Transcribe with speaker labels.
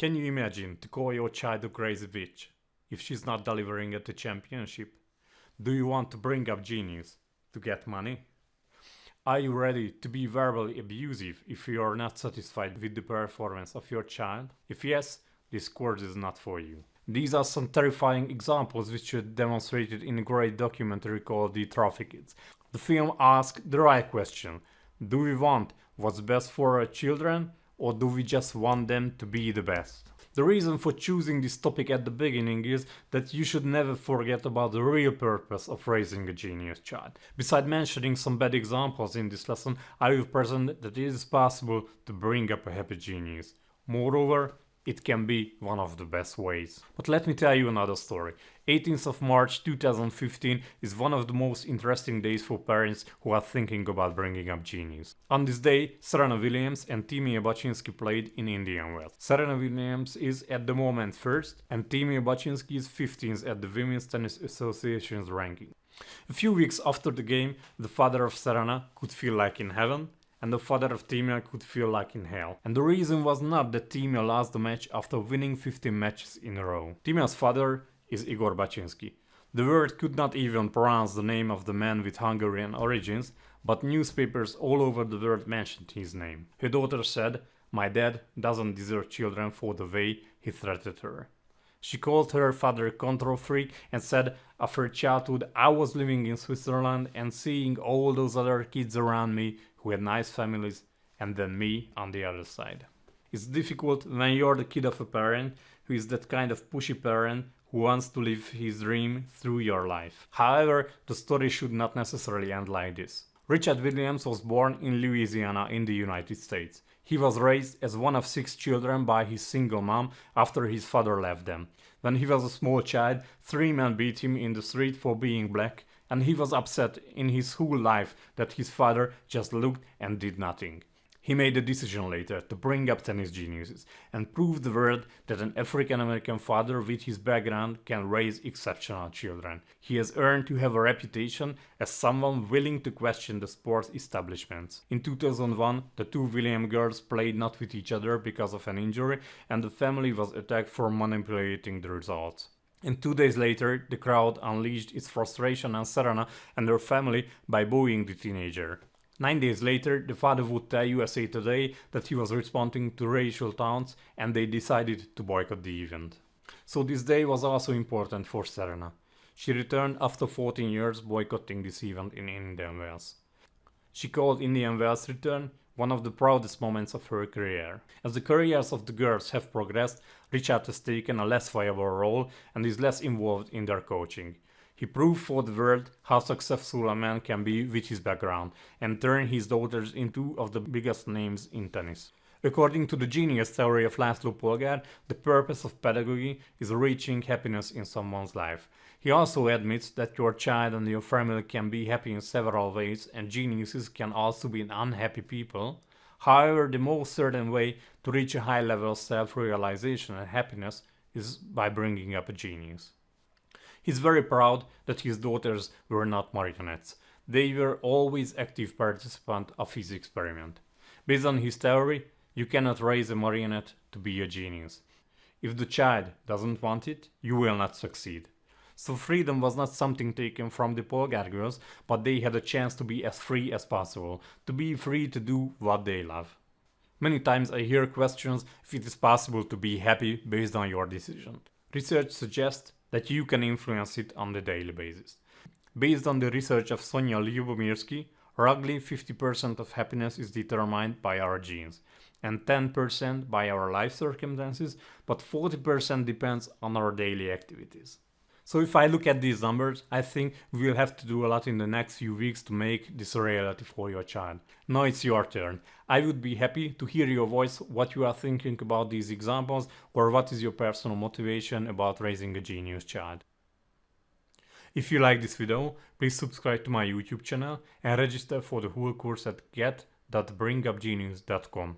Speaker 1: Can you imagine to call your child a crazy bitch if she's not delivering at the championship? Do you want to bring up genius to get money? Are you ready to be verbally abusive if you are not satisfied with the performance of your child? If yes, this course is not for you. These are some terrifying examples which are demonstrated in a great documentary called The Trophy Kids. The film asks the right question. Do we want what's best for our children, or do we just want them to be the best? The reason for choosing this topic at the beginning is that you should never forget about the real purpose of raising a genius child. Besides mentioning some bad examples in this lesson, I will present that it is possible to bring up a happy genius. Moreover, it can be one of the best ways. But let me tell you another story. 18th of March 2015 is one of the most interesting days for parents who are thinking about bringing up genius. On this day, Serena Williams and Timea Bacsinszky played in Indian Wells. Serena Williams is at the moment first and Timea Bacsinszky is 15th at the Women's Tennis Association's ranking. A few weeks after the game, the father of Serena could feel like in heaven, and the father of Timea could feel like in hell. And the reason was not that Timea lost the match after winning 15 matches in a row. Timea's father is Igor Bacsinszky. The world could not even pronounce the name of the man with Hungarian origins, but newspapers all over the world mentioned his name. Her daughter said, "My dad doesn't deserve children for the way he threatened her." She called her father a control freak and said, "After childhood I was living in Switzerland and seeing all those other kids around me who had nice families, and then me on the other side." It's difficult when you're the kid of a parent who is that kind of pushy parent who wants to live his dream through your life. However, the story should not necessarily end like this. Richard Williams was born in Louisiana in the United States. He was raised as one of 6 children by his single mom after his father left them. When he was a small child, 3 men beat him in the street for being black, and he was upset in his whole life that his father just looked and did nothing. He made a decision later to bring up tennis geniuses and prove the world that an African American father with his background can raise exceptional children. He has earned to have a reputation as someone willing to question the sports establishments. In 2001, the 2 Williams girls played not with each other because of an injury, and the family was attacked for manipulating the results. And 2 days later, the crowd unleashed its frustration on Serena and her family by booing the teenager. 9 days later, the father would tell USA Today that he was responding to racial taunts and they decided to boycott the event. So this day was also important for Serena. She returned after 14 years boycotting this event in Indian Wells. She called Indian Wells' return one of the proudest moments of her career. As the careers of the girls have progressed, Richard has taken a less viable role and is less involved in their coaching. He proved for the world how successful a man can be with his background and turned his daughters into 2 of the biggest names in tennis. According to the genius theory of László Polgár, the purpose of pedagogy is reaching happiness in someone's life. He also admits that your child and your family can be happy in several ways and geniuses can also be unhappy people. However, the most certain way to reach a high level of self-realization and happiness is by bringing up a genius. He's very proud that his daughters were not marionettes. They were always active participants of his experiment. Based on his theory, you cannot raise a marionette to be a genius. If the child doesn't want it, you will not succeed. So freedom was not something taken from the Polgár girls, but they had a chance to be as free as possible, to be free to do what they love. Many times I hear questions if it is possible to be happy based on your decision. Research suggests that you can influence it on a daily basis. Based on the research of Sonia Lyubomirsky, roughly 50% of happiness is determined by our genes, and 10% by our life circumstances, but 40% depends on our daily activities. So if I look at these numbers, I think we will have to do a lot in the next few weeks to make this a reality for your child. Now it's your turn. I would be happy to hear your voice, what you are thinking about these examples, or what is your personal motivation about raising a genius child. If you like this video, please subscribe to my YouTube channel and register for the whole course at get.bringupgenius.com.